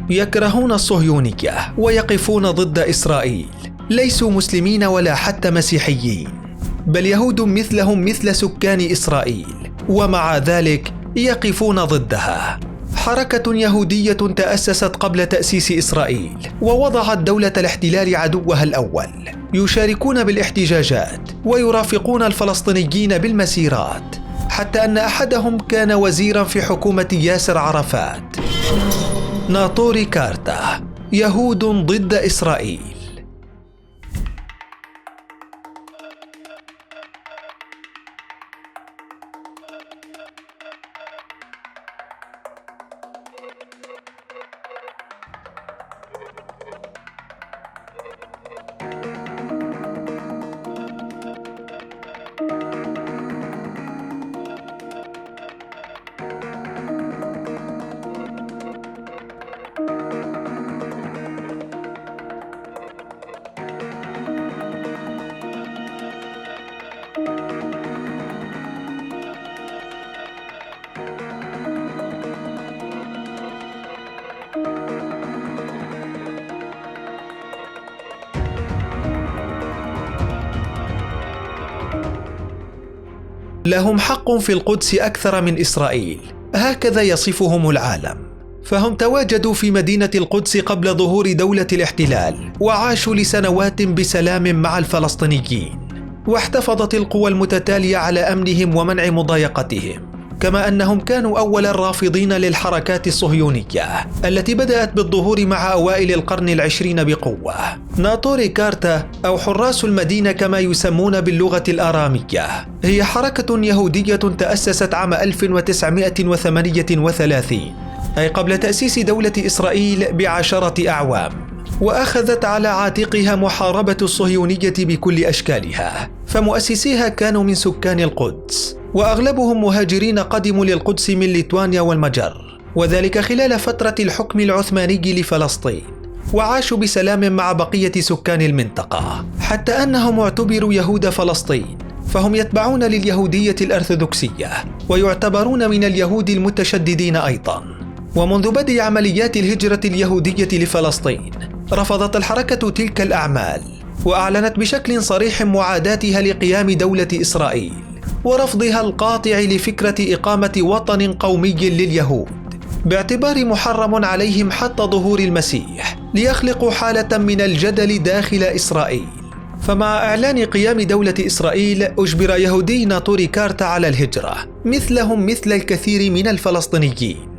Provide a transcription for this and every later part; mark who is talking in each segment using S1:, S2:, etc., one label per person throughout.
S1: يكرهون الصهيونية ويقفون ضد إسرائيل، ليسوا مسلمين ولا حتى مسيحيين، بل يهود مثلهم مثل سكان إسرائيل، ومع ذلك يقفون ضدها. حركة يهودية تأسست قبل تأسيس إسرائيل ووضعت دولة الاحتلال عدوها الأول، يشاركون بالاحتجاجات ويرافقون الفلسطينيين بالمسيرات، حتى أن أحدهم كان وزيرا في حكومة ياسر عرفات. ناطوري كارتا، يهود ضد إسرائيل. لهم حق في القدس أكثر من إسرائيل، هكذا يصفهم العالم. فهم تواجدوا في مدينة القدس قبل ظهور دولة الاحتلال، وعاشوا لسنوات بسلام مع الفلسطينيين، واحتفظت القوى المتتالية على أمنهم ومنع مضايقتهم، كما أنهم كانوا أول الرافضين للحركات الصهيونية التي بدأت بالظهور مع أوائل القرن العشرين بقوة. ناطوري كارتا أو حراس المدينة كما يسمون باللغة الآرامية هي حركة يهودية تأسست عام 1938، أي قبل تأسيس دولة إسرائيل ب10 أعوام، وأخذت على عاتقها محاربة الصهيونية بكل أشكالها. فمؤسسيها كانوا من سكان القدس، وأغلبهم مهاجرين قدموا للقدس من ليتوانيا والمجر، وذلك خلال فترة الحكم العثماني لفلسطين، وعاشوا بسلام مع بقية سكان المنطقة، حتى أنهم اعتبروا يهود فلسطين، فهم يتبعون لليهودية الأرثوذكسية ويعتبرون من اليهود المتشددين أيضا. ومنذ بدء عمليات الهجرة اليهودية لفلسطين رفضت الحركة تلك الأعمال، وأعلنت بشكل صريح معاداتها لقيام دولة إسرائيل، ورفضها القاطع لفكرة إقامة وطن قومي لليهود، باعتبار محرم عليهم حتى ظهور المسيح ليخلقوا حالة من الجدل داخل إسرائيل. فمع إعلان قيام دولة إسرائيل أجبر يهودي ناطوري كارتا على الهجرة مثلهم مثل الكثير من الفلسطينيين،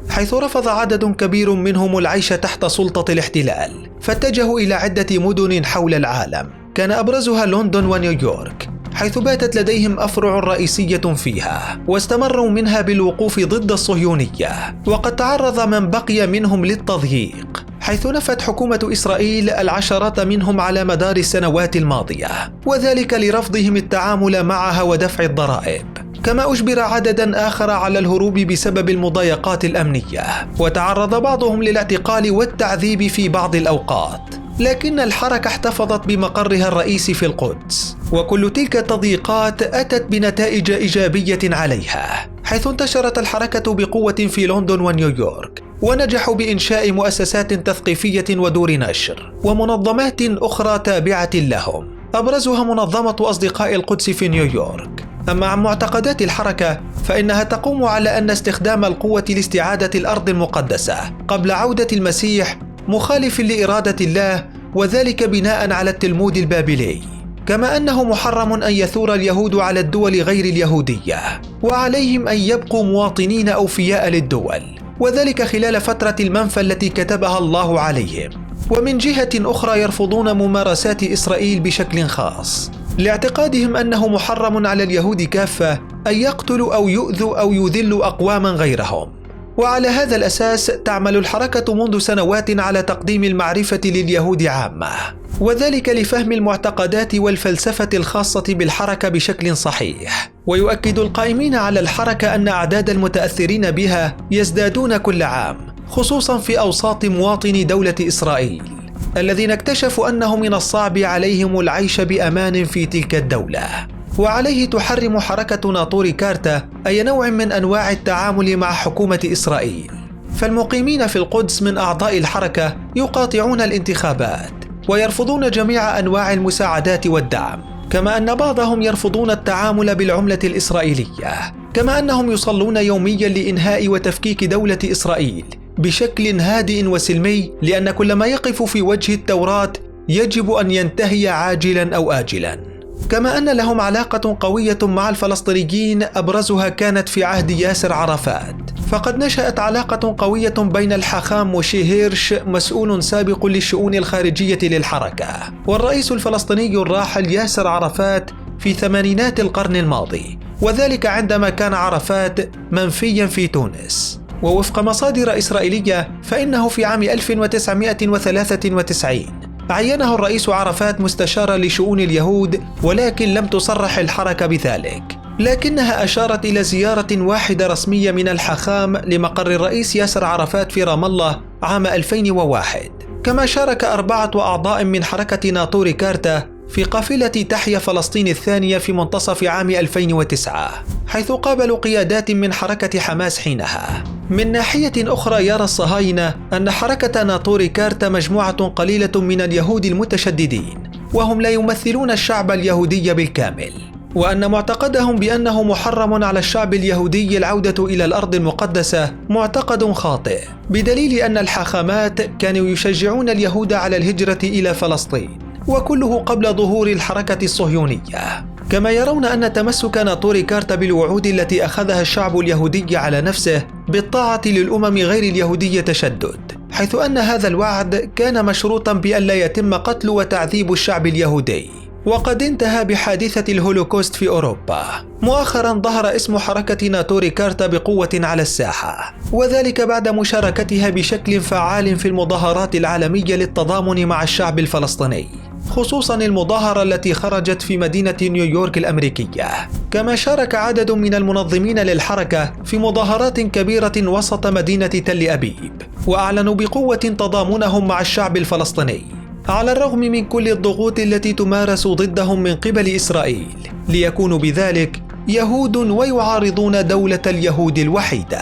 S1: حيث رفض عدد كبير منهم العيش تحت سلطة الاحتلال، فاتجهوا إلى عدة مدن حول العالم، كان أبرزها لندن ونيويورك، حيث باتت لديهم أفرع رئيسية فيها، واستمروا منها بالوقوف ضد الصهيونية. وقد تعرض من بقي منهم للتضييق، حيث نفت حكومة إسرائيل العشرات منهم على مدار السنوات الماضية، وذلك لرفضهم التعامل معها ودفع الضرائب. كما أجبر عددا آخر على الهروب بسبب المضايقات الأمنية، وتعرض بعضهم للاعتقال والتعذيب في بعض الأوقات، لكن الحركة احتفظت بمقرها الرئيسي في القدس. وكل تلك التضييقات أتت بنتائج إيجابية عليها، حيث انتشرت الحركة بقوة في لندن ونيويورك، ونجحوا بإنشاء مؤسسات تثقيفية ودور نشر ومنظمات أخرى تابعة لهم، أبرزها منظمة أصدقاء القدس في نيويورك. أما عن معتقدات الحركة فإنها تقوم على أن استخدام القوة لاستعادة الأرض المقدسة قبل عودة المسيح مخالف لإرادة الله، وذلك بناء على التلمود البابلي، كما أنه محرم أن يثور اليهود على الدول غير اليهودية، وعليهم أن يبقوا مواطنين أوفياء للدول، وذلك خلال فترة المنفى التي كتبها الله عليهم. ومن جهة أخرى يرفضون ممارسات إسرائيل بشكل خاص، لاعتقادهم أنه محرم على اليهود كافة أن يقتلوا أو يؤذوا أو يذلوا أقواما غيرهم. وعلى هذا الأساس تعمل الحركة منذ سنوات على تقديم المعرفة لليهود عامة، وذلك لفهم المعتقدات والفلسفة الخاصة بالحركة بشكل صحيح. ويؤكد القائمين على الحركة أن أعداد المتأثرين بها يزدادون كل عام، خصوصا في أوساط مواطني دولة إسرائيل الذين اكتشفوا أنه من الصعب عليهم العيش بأمان في تلك الدولة. وعليه تحرم حركة ناطوري كارتا أي نوع من أنواع التعامل مع حكومة إسرائيل، فالمقيمين في القدس من أعضاء الحركة يقاطعون الانتخابات ويرفضون جميع أنواع المساعدات والدعم، كما أن بعضهم يرفضون التعامل بالعملة الإسرائيلية، كما أنهم يصلون يوميا لإنهاء وتفكيك دولة إسرائيل بشكل هادئ وسلمي، لأن كل ما يقف في وجه التوراة يجب أن ينتهي عاجلا أو آجلا. كما أن لهم علاقة قوية مع الفلسطينيين أبرزها كانت في عهد ياسر عرفات، فقد نشأت علاقة قوية بين الحاخام موشي هيرش مسؤول سابق للشؤون الخارجية للحركة والرئيس الفلسطيني الراحل ياسر عرفات في ثمانينات القرن الماضي، وذلك عندما كان عرفات منفيا في تونس. ووفق مصادر إسرائيلية فإنه في عام 1993 عينه الرئيس عرفات مستشارا لشؤون اليهود، ولكن لم تصرح الحركة بذلك، لكنها أشارت إلى زيارة واحدة رسمية من الحاخام لمقر الرئيس ياسر عرفات في رام الله عام 2001. كما شارك 4 أعضاء من حركة ناطوري كارتا في قافلة تحيا فلسطين الثانية في منتصف عام 2009، حيث قابلوا قيادات من حركة حماس حينها. من ناحية أخرى يرى الصهاينة أن حركة ناطوري كارتا مجموعة قليلة من اليهود المتشددين، وهم لا يمثلون الشعب اليهودي بالكامل، وأن معتقدهم بأنه محرم على الشعب اليهودي العودة إلى الأرض المقدسة معتقد خاطئ، بدليل أن الحاخامات كانوا يشجعون اليهود على الهجرة إلى فلسطين، وكله قبل ظهور الحركة الصهيونية. كما يرون أن تمسك ناطوري كارتا بالوعود التي أخذها الشعب اليهودي على نفسه بالطاعة للأمم غير اليهودية تشدد، حيث أن هذا الوعد كان مشروطا بأن لا يتم قتل وتعذيب الشعب اليهودي، وقد انتهى بحادثة الهولوكوست في أوروبا. مؤخرا ظهر اسم حركة ناطوري كارتا بقوة على الساحة، وذلك بعد مشاركتها بشكل فعال في المظاهرات العالمية للتضامن مع الشعب الفلسطيني، خصوصا المظاهرة التي خرجت في مدينة نيويورك الأمريكية. كما شارك عدد من المنظمين للحركة في مظاهرات كبيرة وسط مدينة تل أبيب، وأعلنوا بقوة تضامنهم مع الشعب الفلسطيني على الرغم من كل الضغوط التي تمارس ضدهم من قبل إسرائيل، ليكونوا بذلك يهود ويعارضون دولة اليهود الوحيدة.